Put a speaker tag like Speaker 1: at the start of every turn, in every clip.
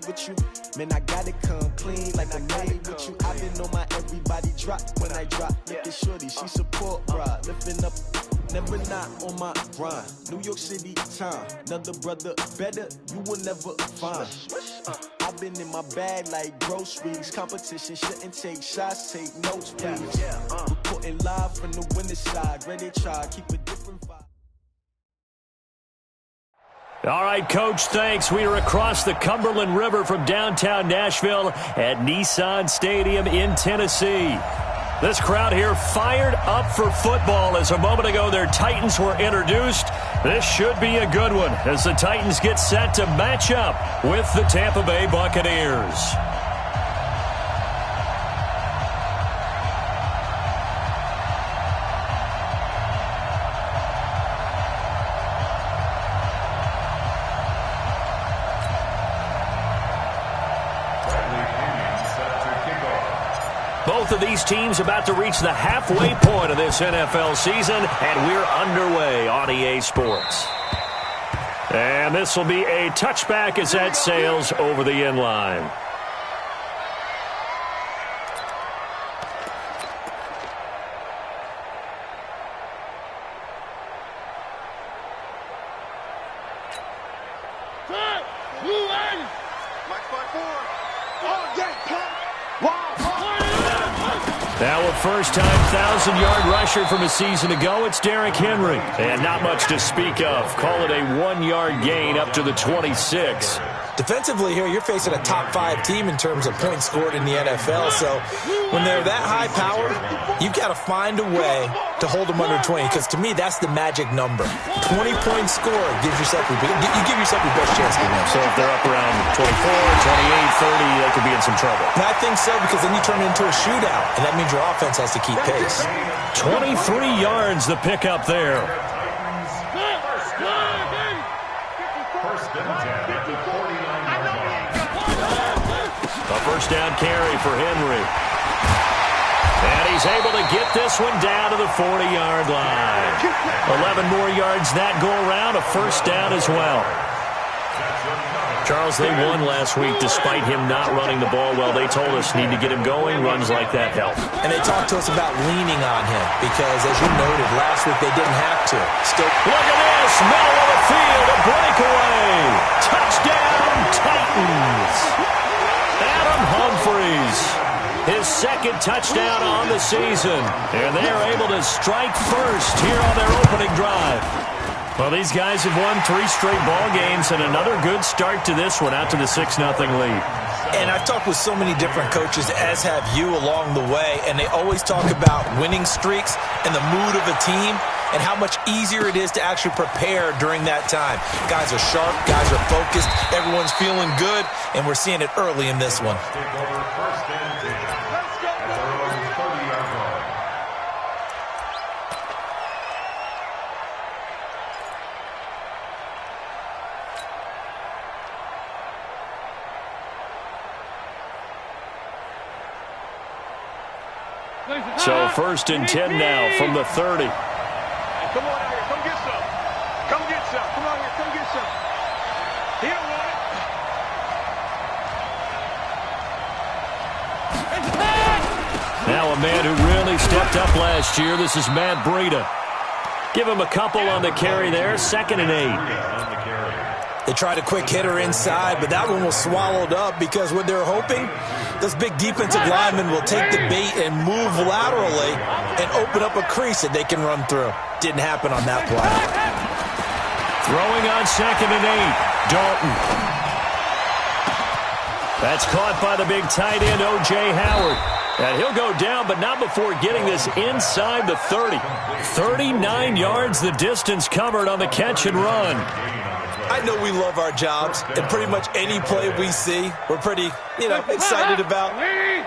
Speaker 1: with you. Man, I gotta come clean like I made with you. I've been on my everybody drop when I drop. Look at shorty, she support ride, lifting up. Never not on my grind. New York City time. Another brother better, you will never find. I've been in my bag like groceries. Competition shouldn't take shots, take notes, please. Reporting live from the winner side. Ready to try, keep a different vibe.
Speaker 2: All right, Coach, thanks. We are across the Cumberland River from downtown Nashville at Nissan Stadium in Tennessee. This crowd here fired up for football as a moment ago their Titans were introduced. This should be a good one as the Titans get set to match up with the Tampa Bay Buccaneers. Both of these teams about to reach the halfway point of this NFL season, and we're underway on EA Sports. And this will be a touchback as that sails over the end line. Now a first-time 1,000-yard rusher from a season ago, it's Derrick Henry. And not much to speak of. Call it a 1-yard gain up to the 26.
Speaker 3: Defensively here, you're facing a top-5 team in terms of points scored in the NFL. So when they're that high power, you've got to find a way to hold them under 20. Because to me, that's the magic number. 20-point score gives yourself you give yourself your best chance to win.
Speaker 2: So if they're up around 24, 28, 30, they could be in some trouble.
Speaker 3: And I think so, because then you turn it into a shootout, and that means your offense has to keep pace.
Speaker 2: 23 yards the pickup there. A first down carry for Henry. And he's able to get this one down to the 40-yard line. 11 more yards that go around, a first down as well. Charles, they won last week despite him not running the ball well. They told us need to get him going. Runs like that help.
Speaker 3: And they talked to us about leaning on him because, as you noted, last week they didn't have to. Still,
Speaker 2: look at this. Middle of the field, a breakaway. Touchdown, Titans. Adam Humphries, his second touchdown on the season. And they are able to strike first here on their opening drive. Well, these guys have won 3 straight ball games and another good start to this one out to the 6-0 lead.
Speaker 3: And I've talked with so many different coaches, as have you along the way, and they always talk about winning streaks and the mood of a team and how much easier it is to actually prepare during that time. Guys are sharp, guys are focused, everyone's feeling good, and we're seeing it early in this one.
Speaker 2: So first and 10 now from the 30.
Speaker 4: Come on out here. Come get some. Come get some. Come on here. Come get some. He don't want
Speaker 2: it. Now a man who really stepped up last year. This is Matt Breida. Give him a couple on the carry there. 2nd and 8.
Speaker 3: They tried a quick hitter inside, but that one was swallowed up because what they're hoping, those big defensive linemen will take the bait and move laterally and open up a crease that they can run through. Didn't happen on that play.
Speaker 2: Throwing on 2nd and 8. Dalton. That's caught by the big tight end, O.J. Howard. And he'll go down, but not before getting this inside the 30. 39 yards the distance covered on the catch and run.
Speaker 3: I know we love our jobs, and pretty much any play we see, we're pretty, excited about.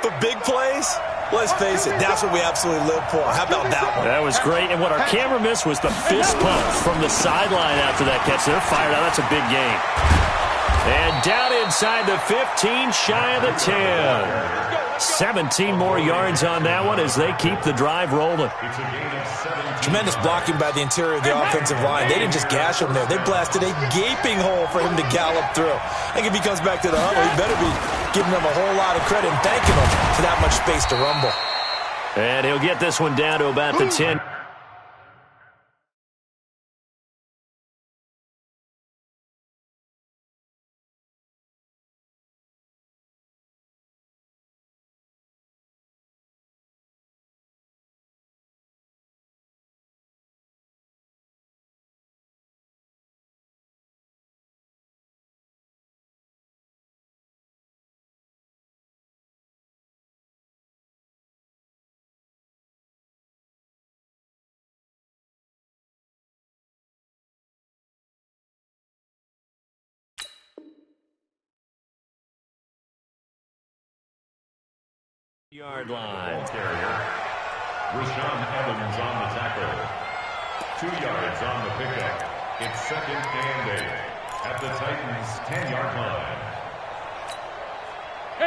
Speaker 3: But big plays, let's face it, that's what we absolutely live for. How about that one?
Speaker 2: That was great, and what our camera missed was the fist pump from the sideline after that catch. They're fired out. That's a big game. And down inside the 15, shy of the 10. 17 more yards on that one as they keep the drive rolling.
Speaker 3: Tremendous blocking by the interior of the offensive line. They didn't just gash him there. They blasted a gaping hole for him to gallop through. I think if he comes back to the huddle, he better be giving them a whole lot of credit and thanking them for that much space to rumble.
Speaker 2: And he'll get this one down to about the 10. Yard line.
Speaker 5: Carrier. Rashaan Evans on the tackle. 2 yards on the pickup. It's 2nd and 8 at the Titans' 10-yard line.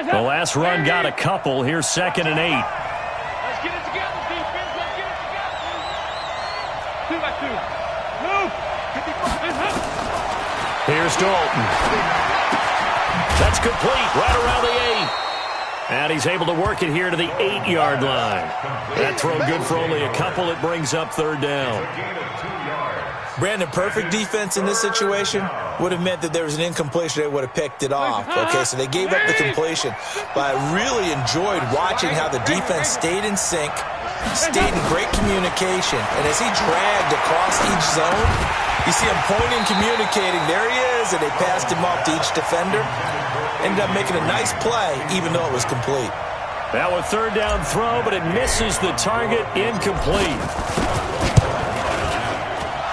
Speaker 2: The last run got a couple. Here's 2nd and 8.
Speaker 4: Let's get it together, defense. Let's get it together. 2 by 2. Move.
Speaker 2: Here's Dalton. That's complete right around the 8. And he's able to work it here to the 8-yard line. That throw good for only a couple. It brings up 3rd down.
Speaker 3: Brandon, perfect defense in this situation would have meant that there was an incompletion. They would have picked it off. Okay, so they gave up the completion. But I really enjoyed watching how the defense stayed in sync, stayed in great communication. And as he dragged across each zone, you see him pointing, communicating. There he is, and they passed him off to each defender. Ended up making a nice play, even though it was complete.
Speaker 2: Now a 3rd down throw, but it misses the target, incomplete.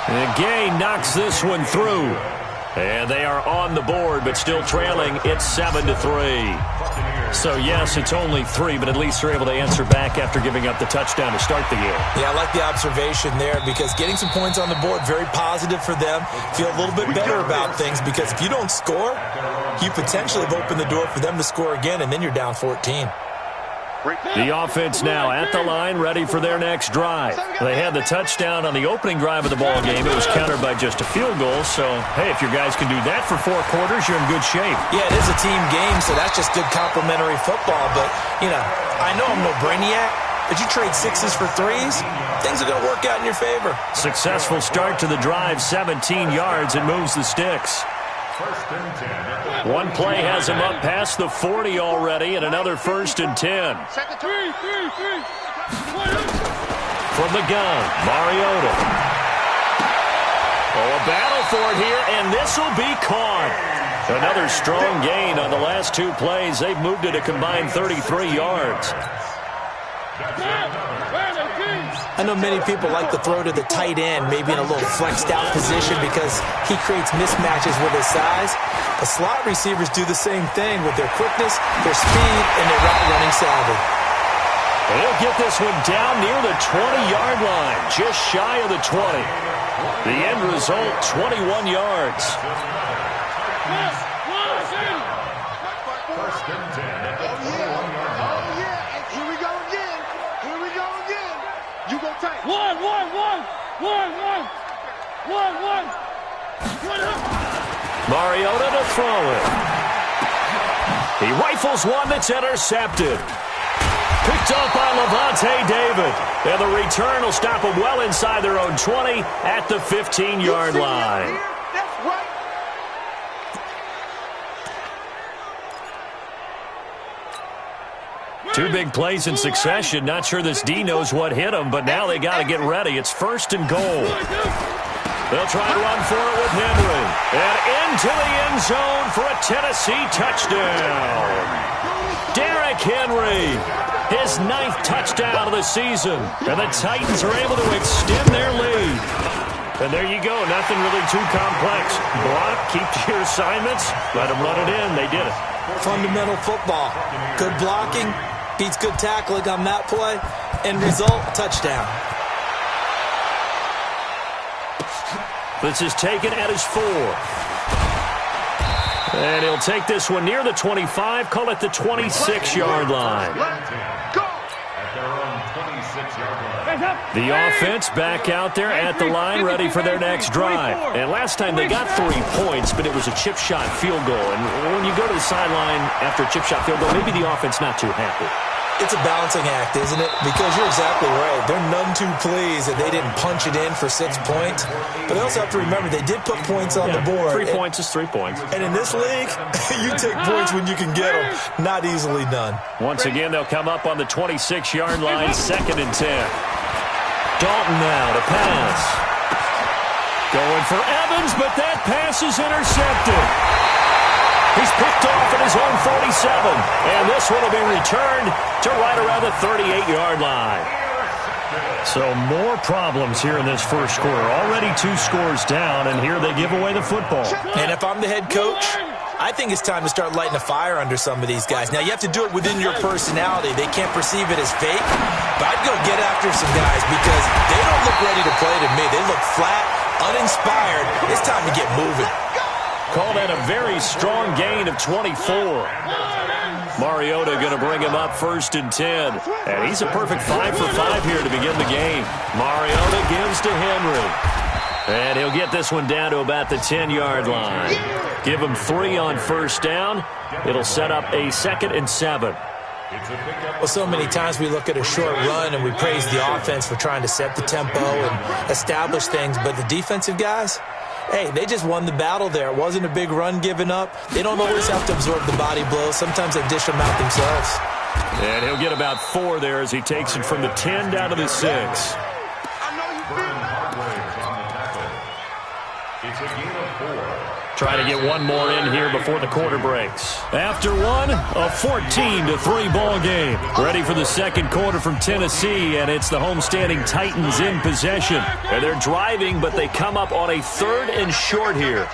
Speaker 2: And Gay knocks this one through. And they are on the board, but still trailing. It's 7-3. So, yes, it's only 3, but at least they're able to answer back after giving up the touchdown to start the year.
Speaker 3: Yeah, I like the observation there because getting some points on the board, very positive for them. Feel a little bit better about things because if you don't score, you potentially have opened the door for them to score again, and then you're down 14.
Speaker 2: The offense now at the line, ready for their next drive. They had the touchdown on the opening drive of the ball game. It was countered by just a field goal. So, hey, if your guys can do that for 4 quarters, you're in good shape.
Speaker 3: Yeah, it is a team game, so that's just good complementary football. But, you know, I know I'm no brainiac, but you trade 6s for 3s, things are going to work out in your favor.
Speaker 2: Successful start to the drive, 17 yards, and moves the sticks. One play has him up past the 40 already, and another 1st and 10. From the gun, Mariota. Oh, a battle for it here, and this will be caught. Another strong gain on the last 2 plays. They've moved it a combined 33 yards.
Speaker 3: I know many people like to throw to the tight end, maybe in a little flexed out position because he creates mismatches with his size. The slot receivers do the same thing with their quickness, their speed, and their route running savvy.
Speaker 2: And he'll get this one down near the 20-yard line, just shy of the 20. The end result, 21 yards.
Speaker 5: First and 10 at the 21-yard line.
Speaker 4: Here we go again. Here we go again. You go tight. One.
Speaker 2: Mariota to throw it. He rifles one that's intercepted. Picked up by Lavonte David. And the return will stop them well inside their own 20 at the 15-yard line.
Speaker 4: That's right.
Speaker 2: Two big plays in succession. Not sure this D knows what hit him, but now they got to get ready. It's 1st and goal. They'll try to run for it with Henry. And into the end zone for a Tennessee touchdown. Derrick Henry, his 9th touchdown of the season. And the Titans are able to extend their lead. And there you go. Nothing really too complex. Block, keep to your assignments, let them run it in. They did it.
Speaker 3: Fundamental football. Good blocking beats good tackling on that play. End result, touchdown. This
Speaker 2: is taken at his 4. And he'll take this one near the 25, call it the 26-yard line.
Speaker 5: At their own 26-yard line.
Speaker 2: The offense back out there at the line, ready for their next drive. And last time they got 3 points, but it was a chip shot field goal. And when you go to the sideline after a chip shot field goal, maybe the offense not too happy.
Speaker 3: It's a balancing act, isn't it? Because you're exactly right. They're none too pleased that they didn't punch it in for 6 points. But they also have to remember they did put points on the board.
Speaker 2: 3 points is 3 points.
Speaker 3: And in this league, you take points when you can get them. Not easily done.
Speaker 2: Once again, they'll come up on the 26-yard line, 2nd and 10. Dalton now to pass. Going for Evans, but that pass is intercepted. He's picked off at his own 47. And this one will be returned to right around the 38-yard line. So more problems here in this first quarter. Already 2 scores down, and here they give away the football.
Speaker 3: And if I'm the head coach, I think it's time to start lighting a fire under some of these guys. Now, you have to do it within your personality. They can't perceive it as fake. But I'd go get after some guys because they don't look ready to play to me. They look flat, uninspired. It's time to get moving.
Speaker 2: Call that a very strong gain of 24. Mariota going to bring him up 1st and 10. And he's a perfect 5 for 5 here to begin the game. Mariota gives to Henry. And he'll get this one down to about the 10-yard line. Give him 3 on 1st down. It'll set up a 2nd and 7.
Speaker 3: Well, so many times we look at a short run and we praise the offense for trying to set the tempo and establish things. But the defensive guys, hey, they just won the battle there. It wasn't a big run given up. They don't always have to absorb the body blows. Sometimes they dish them out themselves.
Speaker 2: And he'll get about 4 there as he takes it from the 10 down to the 6.
Speaker 5: It's a gain of 4.
Speaker 2: Trying to get one more in here before the quarter breaks. After one, a 14-3 ball game. Ready for the second quarter from Tennessee, and it's the homestanding Titans in possession. And they're driving, but they come up on a 3rd and short here.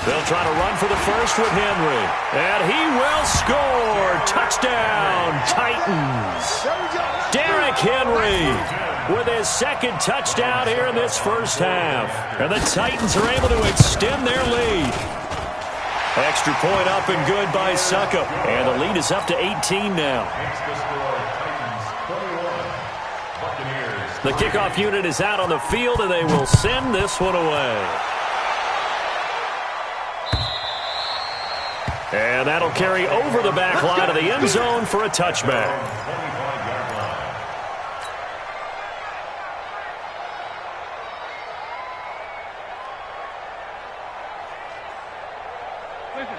Speaker 2: They'll try to run for the first with Henry. And he will score. Touchdown, Titans. Derrick Henry with his 2nd touchdown here in this first half. And the Titans are able to extend their lead. Extra point up and good by Succop. And the lead is up to 18 now. The kickoff unit is out on the field, and they will send this one away. And that'll carry over the back line of the end zone for a touchback.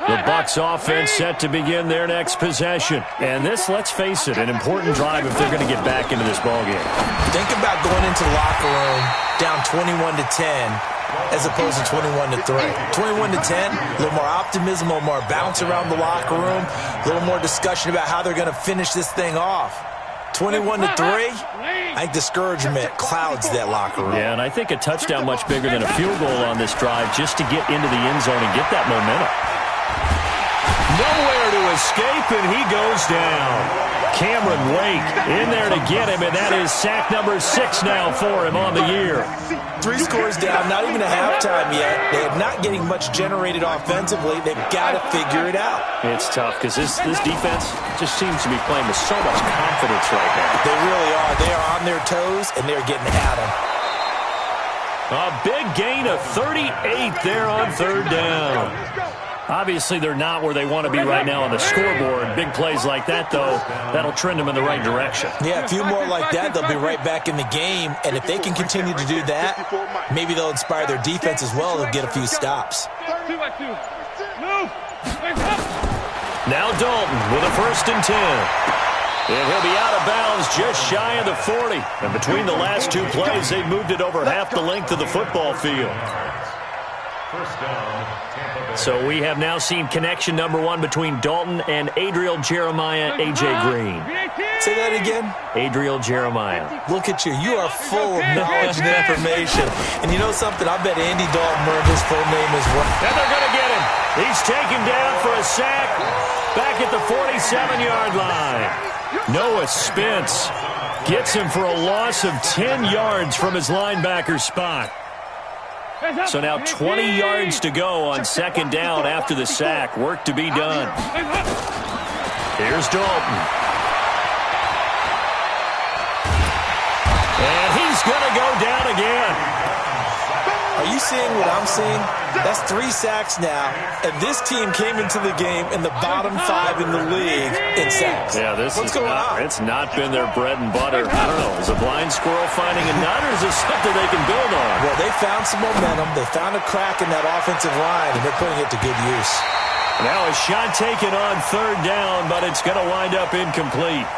Speaker 2: The Bucs offense set to begin their next possession. And this, let's face it, an important drive if they're going to get back into this ballgame.
Speaker 3: Think about going into the locker room down 21-10 as opposed to 21-3. 21-10, a little more optimism, a little more bounce around the locker room, a little more discussion about how they're going to finish this thing off. 21-3, I think discouragement clouds that locker room.
Speaker 2: Yeah, and I think a touchdown much bigger than a field goal on this drive just to get into the end zone and get that momentum. Nowhere to escape, and he goes down. Cameron Wake in there to get him, and that is sack number 6 now for him on the year.
Speaker 3: 3 scores down, not even a halftime yet. They're not getting much generated offensively. They've got to figure it out.
Speaker 2: It's tough because this defense just seems to be playing with so much confidence right now.
Speaker 3: They really are. They are on their toes, and they're getting at them.
Speaker 2: A big gain of 38 there on 3rd down. Obviously, they're not where they want to be right now on the scoreboard. Big plays like that, though, that'll trend them in the right direction.
Speaker 3: Yeah, a few more like that, they'll be right back in the game. And if they can continue to do that, maybe they'll inspire their defense as well. They'll get a few stops.
Speaker 2: Now Dalton with a 1st and 10. And he'll be out of bounds just shy of the 40. And between the last 2 plays, they've moved it over half the length of the football field. So we have now seen connection number 1 between Dalton and Adriel Jeremiah, A.J. Green.
Speaker 3: Say that again.
Speaker 2: Adriel Jeremiah.
Speaker 3: Look at you. You are full of knowledge and information. And you know something? I bet Andy Dalton learned his full name as well.
Speaker 2: And they're going to get him. He's taken down for a sack back at the 47-yard line. Noah Spence gets him for a loss of 10 yards from his linebacker spot. So now 20 yards to go on second down after the sack. Work to be done. Here's Dalton. And he's going to go down again.
Speaker 3: Are you seeing what I'm seeing? That's 3 sacks now, and this team came into the game in the bottom 5 in the league in sacks.
Speaker 2: Yeah,
Speaker 3: What's going on?
Speaker 2: It's not been their bread and butter. I don't know. Is a blind squirrel finding a nut, or is this something they can build on?
Speaker 3: Well, they found some momentum. They found a crack in that offensive line, and they're putting it to good use.
Speaker 2: Now a shot taken on third down, but it's going to wind up incomplete.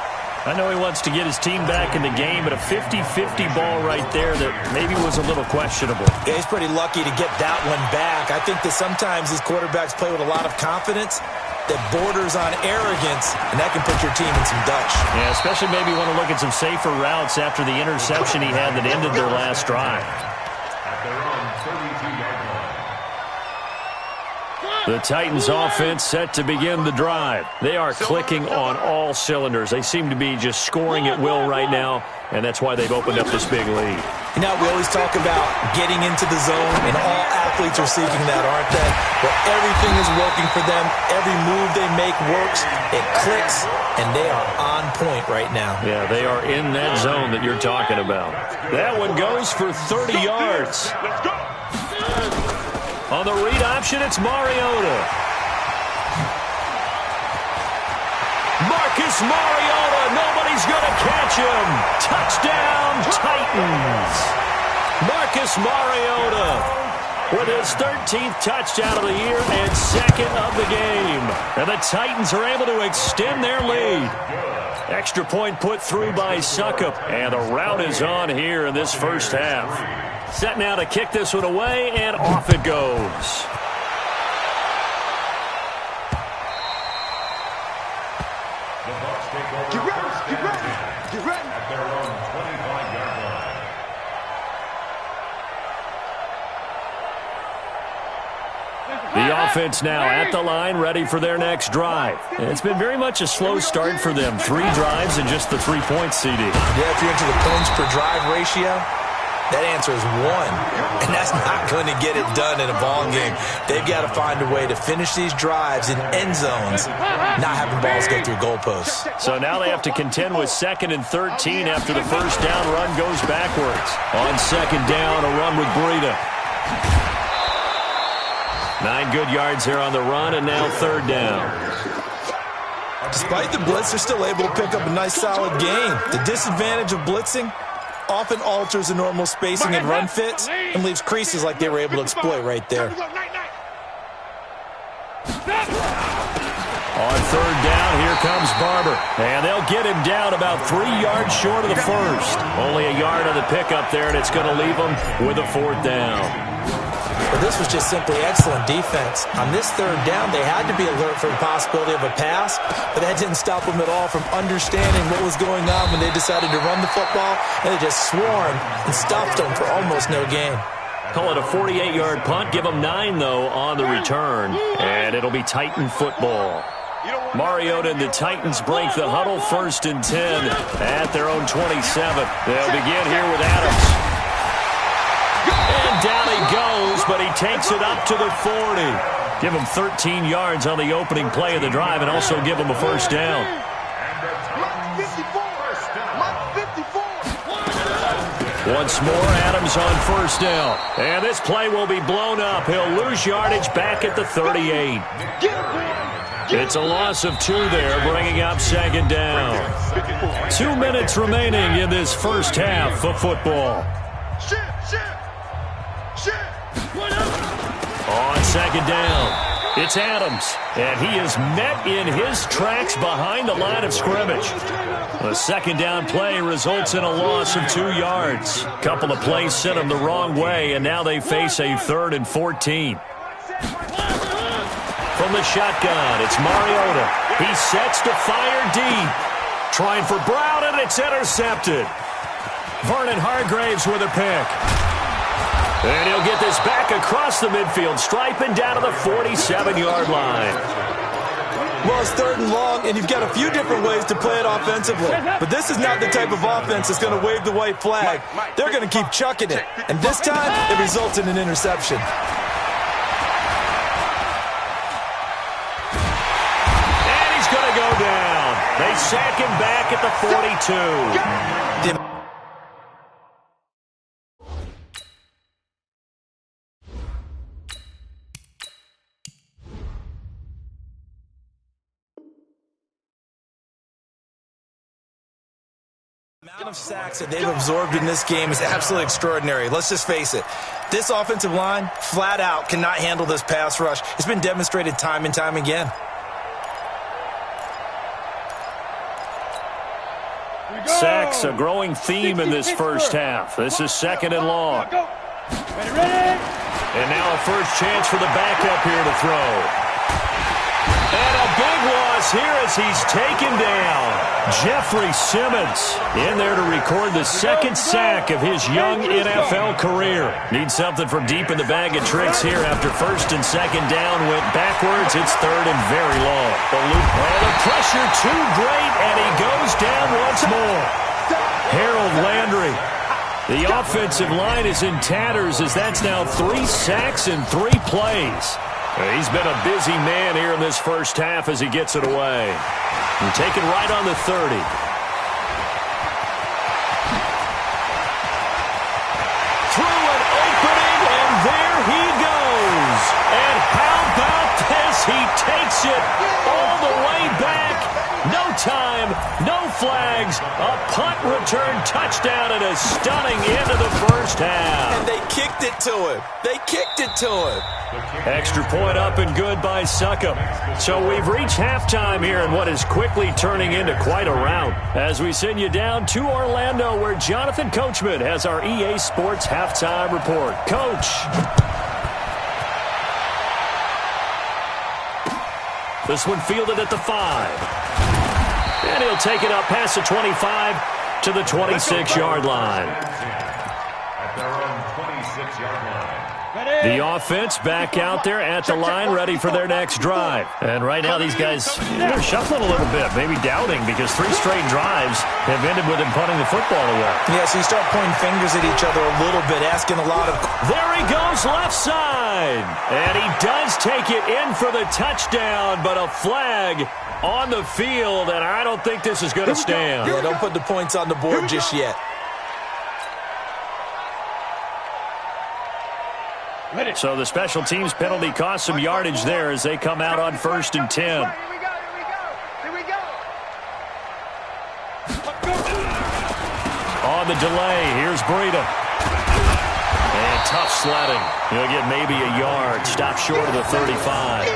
Speaker 2: I know he wants to get his team back in the game, but a 50-50 ball right there that maybe was a little questionable.
Speaker 3: Yeah, he's pretty lucky to get that one back. I think that sometimes these quarterbacks play with a lot of confidence that borders on arrogance, and that can put your team in some Dutch.
Speaker 2: Yeah, especially maybe want to look at some safer routes after the interception he had that ended their last drive.
Speaker 5: At their own 32-yard line.
Speaker 2: The Titans offense set to begin the drive. They are clicking on all cylinders. They seem to be just scoring at will right now, and that's why they've opened up this big lead.
Speaker 3: You know, we always talk about getting into the zone, and all athletes are seeking that, aren't they? Where everything is working for them, every move they make works, it clicks, and they are on point right now.
Speaker 2: Yeah, they are in that zone that you're talking about. That one goes for 30 yards.
Speaker 4: Let's go.
Speaker 2: On the read option, it's Mariota. Marcus Mariota, nobody's going to catch him. Touchdown, Titans. Marcus Mariota with his 13th touchdown of the year and second of the game. And the Titans are able to extend their lead. Extra point put through by Succop, and the rout is on here in this first half. Set now to kick this one away, and off it goes.
Speaker 5: The Bucs take over
Speaker 4: Get ready,
Speaker 5: first
Speaker 4: get
Speaker 5: and
Speaker 4: ready,
Speaker 5: 10
Speaker 4: get ready.
Speaker 5: at their own 25-yard line.
Speaker 2: The offense now at the line, ready for their next drive. It's been very much a slow start for them. 3 drives and just the 3 points, CD.
Speaker 3: Yeah, if you're into the points per drive ratio, that answer is 1, and that's not going to get it done in a ball game. They've got to find a way to finish these drives in end zones, not having balls go through goalposts.
Speaker 2: So now they have to contend with 2nd and 13 after the first down run goes backwards. On second down, a run with Breida. 9 good yards here on the run, and now third down.
Speaker 3: Despite the blitz, they're still able to pick up a nice, solid gain. The disadvantage of blitzing often alters the normal spacing and run fits and leaves creases like they were able to exploit right there.
Speaker 2: On third down, here comes Barber. And they'll get him down about 3 yards short of the first. Only a yard on the pickup there, and it's going to leave them with a 4th down.
Speaker 3: But this was just simply excellent defense. On this third down, they had to be alert for the possibility of a pass, but that didn't stop them at all from understanding what was going on when they decided to run the football, and they just swarmed and stopped them for almost no gain.
Speaker 2: Call it a 48-yard punt. Give them 9, though, on the return, and it'll be Titan football. Mariota and the Titans break the huddle, 1st and 10 at their own 27. They'll begin here with Adams. And down he goes, but he takes it up to the 40. Give him 13 yards on the opening play of the drive and also give him a first down. Once more, Adams on first down. And this play will be blown up. He'll lose yardage back at the 38. It's a loss of 2 there, bringing up second down. 2 minutes remaining in this first half of football. On second down, it's Adams, and he is met in his tracks behind the line of scrimmage. The second down play results in a loss of 2 yards. A couple of plays sent them the wrong way, and now they face a 3rd and 14. From the shotgun, it's Mariota. He sets to fire deep. Trying for Brown, and it's intercepted. Vernon Hargreaves with a pick. And he'll get this back across the midfield stripe and down to the 47-yard line.
Speaker 3: Well, it's 3rd and long, and you've got a few different ways to play it offensively. But this is not the type of offense that's going to wave the white flag. They're going to keep chucking it. And this time, it results in an interception.
Speaker 2: And he's going to go down. They sack him back at the 42.
Speaker 3: The amount of sacks that they've absorbed in this game is absolutely extraordinary. Let's just face it. This offensive line, flat out, cannot handle this pass rush. It's been demonstrated time and time again.
Speaker 2: Sacks, a growing theme in this first half. This is 2nd and long. And now a first chance for the backup here to throw. And a big loss here as he's taken down. Jeffrey Simmons in there to record the 2nd sack of his young NFL career. Needs something from deep in the bag of tricks here after 1st and 2nd down went backwards. It's 3rd and very long. The pressure too great, and he goes down once more. Harold Landry. The offensive line is in tatters as that's now 3 sacks in 3 plays. He's been a busy man here in this first half as he gets it away. And taken right on the 30. Through an opening, and there he goes. And how about this? He takes it all the way back. No time, no flags. A punt return touchdown and a stunning end of the first half.
Speaker 3: And they kicked it to him. They kicked it to him.
Speaker 2: Extra point up and good by Succop. So we've reached halftime here in what is quickly turning into quite a rout. As we send you down to Orlando where Jonathan Coachman has our EA Sports halftime report. Coach. This one fielded at the 5. And he'll take it up past the 25 to the 26-yard line.
Speaker 5: At their own 26-yard line.
Speaker 2: The offense back out there at the line, ready for their next drive. And right now these guys, they're shuffling a little bit, maybe doubting, because 3 straight drives have ended with them punting the football away.
Speaker 3: Yeah, so you start pointing fingers at each other a little bit, asking a lot of...
Speaker 2: There he goes, left side. And he does take it in for the touchdown, but a flag on the field, and I don't think this is going to stand.
Speaker 3: Yeah, don't put the points on the board just yet.
Speaker 2: So the special teams penalty cost some yardage there as they come out on 1st and 10.
Speaker 4: Here we go.
Speaker 2: On the delay, here's Breida. And tough sledding. He'll get maybe a yard. Stop short of the 35.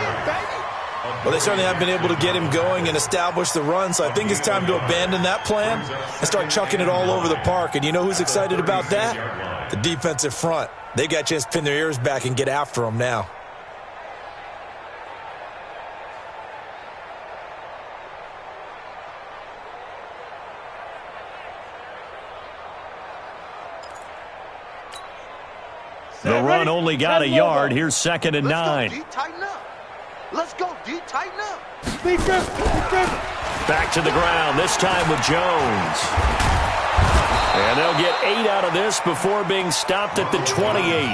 Speaker 3: Well, they certainly haven't been able to get him going and establish the run, so I think it's time to abandon that plan and start chucking it all over the park. And you know who's excited about that? The defensive front. They got a chance to pin their ears back and get after him now.
Speaker 2: The run only got a yard. Here's 2nd and 9.
Speaker 4: Let's go, D. Tighten up.
Speaker 2: Back to the ground, this time with Jones. And they'll get 8 out of this before being stopped at the 28.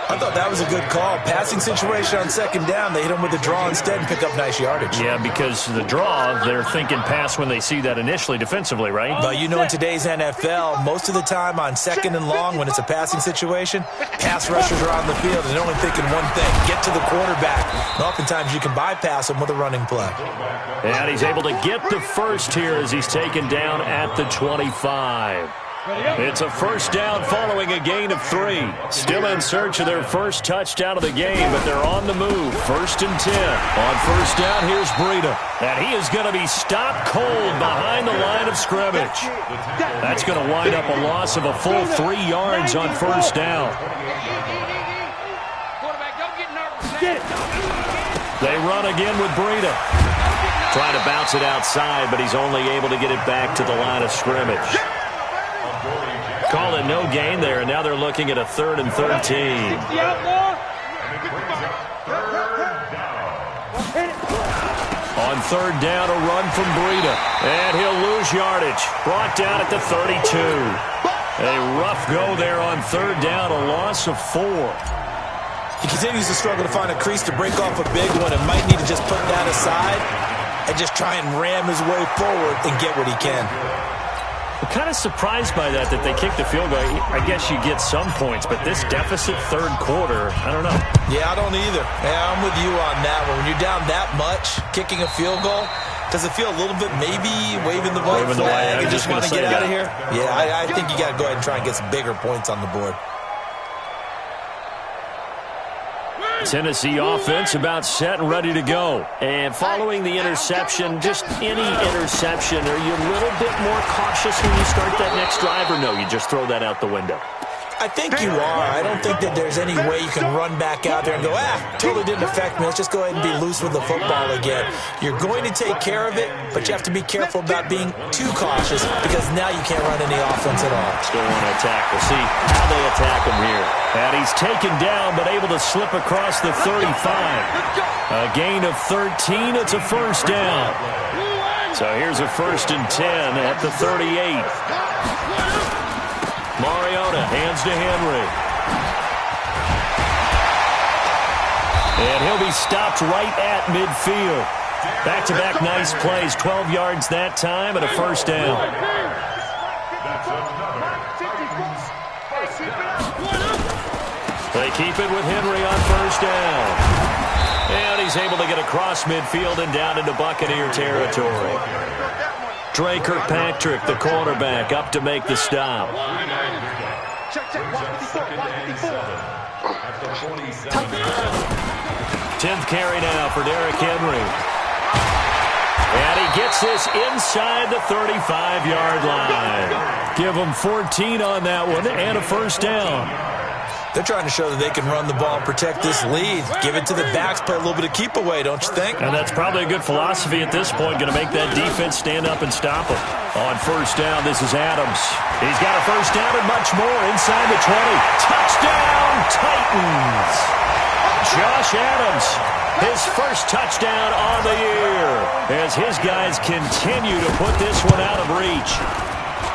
Speaker 3: I thought that was a good call. Passing situation on 2nd down. They hit him with the draw instead and pick up nice yardage.
Speaker 2: Yeah, because the draw, they're thinking pass when they see that initially defensively, right?
Speaker 3: But you know in today's NFL, most of the time on 2nd and long when it's a passing situation, pass rushers are on the field and they're only thinking one thing, get to the quarterback. And oftentimes you can bypass him with a running play.
Speaker 2: And he's able to get the first here as he's taken down at the 25. It's a first down following a gain of 3. Still in search of their first touchdown of the game, but they're on the move. 1st and 10. On 1st down, here's Breida. And he is going to be stopped cold behind the line of scrimmage. That's going to wind up a loss of a full 3 yards on 1st down. They run again with Breida. Trying to bounce it outside, but he's only able to get it back to the line of scrimmage. Call it no gain there, and now they're looking at a 3rd and 13. on third down, a run from Breida. And he'll lose yardage. Brought down at the 32. A rough go there on third down, a loss of 4.
Speaker 3: He continues to struggle to find a crease to break off a big one and might need to just put that aside and just try and ram his way forward and get what he can.
Speaker 2: I'm kind of surprised by that they kicked the field goal. I guess you get some points, but this deficit third quarter, I don't know.
Speaker 3: Yeah, I don't either. Yeah, I'm with you on that one. When you're down that much, kicking a field goal, does it feel a little bit maybe waving the white flag and just want to get out of here? Yeah, I think you got to go ahead and try and get some bigger points on the board.
Speaker 2: Tennessee offense about set and ready to go. And following the interception, just any interception, are you a little bit more cautious when you start that next drive, or no, you just throw that out the window?
Speaker 3: I think you are. I don't think that there's any way you can run back out there and go, totally didn't affect me. Let's just go ahead and be loose with the football again. You're going to take care of it, but you have to be careful about being too cautious because now you can't run any offense at all.
Speaker 2: Still want to attack. We'll see how they attack him here. And he's taken down but able to slip across the 35. A gain of 13. It's a first down. So here's a 1st and 10 at the 38. Mariota hands to Henry. And he'll be stopped right at midfield. Back-to-back nice plays. 12 yards that time and a first down. They keep it with Henry on first down. And he's able to get across midfield and down into Buccaneer territory. Dre Kirkpatrick, the cornerback, up to make the stop. 10th carry now for Derrick Henry. And he gets this inside the 35-yard line. Give him 14 on that one and a first down.
Speaker 3: They're trying to show that they can run the ball and protect this lead. Give it to the backs, play a little bit of keep away, don't you think?
Speaker 2: And that's probably a good philosophy at this point. Going to make that defense stand up and stop them. On first down, this is Adams. He's got a first down and much more inside the 20. Touchdown, Titans! Josh Adams, his first touchdown on the year, as his guys continue to put this one out of reach.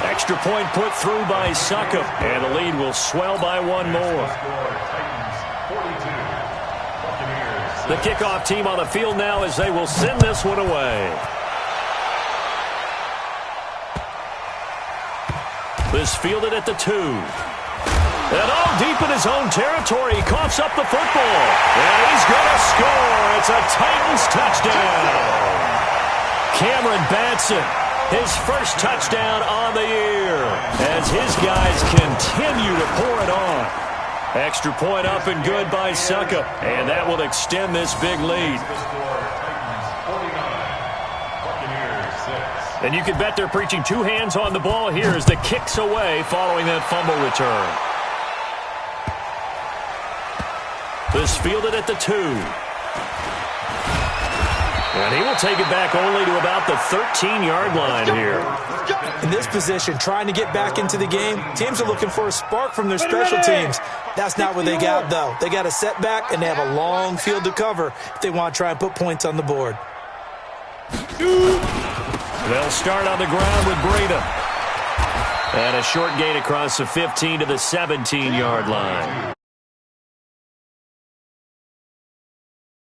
Speaker 2: Extra point put through by Succop, and the lead will swell by one more. The kickoff team on the field now as they will send this one away. This fielded at the 2. And all deep in his own territory, he coughs up the football. And he's going to score. It's a Titans touchdown. Cameron Batson, his first touchdown on the year, as his guys continue to pour it on. Extra point up and good by Succop, and that will extend this big lead. And you can bet they're preaching two hands on the ball here as the kick's away following that fumble return. This fielded at the 2. And he will take it back only to about the 13-yard line here.
Speaker 3: In this position, trying to get back into the game, teams are looking for a spark from their special teams. That's not what they got, though. They got a setback, and they have a long field to cover if they want to try and put points on the board.
Speaker 2: They'll start on the ground with Breida. And a short gain across the 15 to the 17-yard line.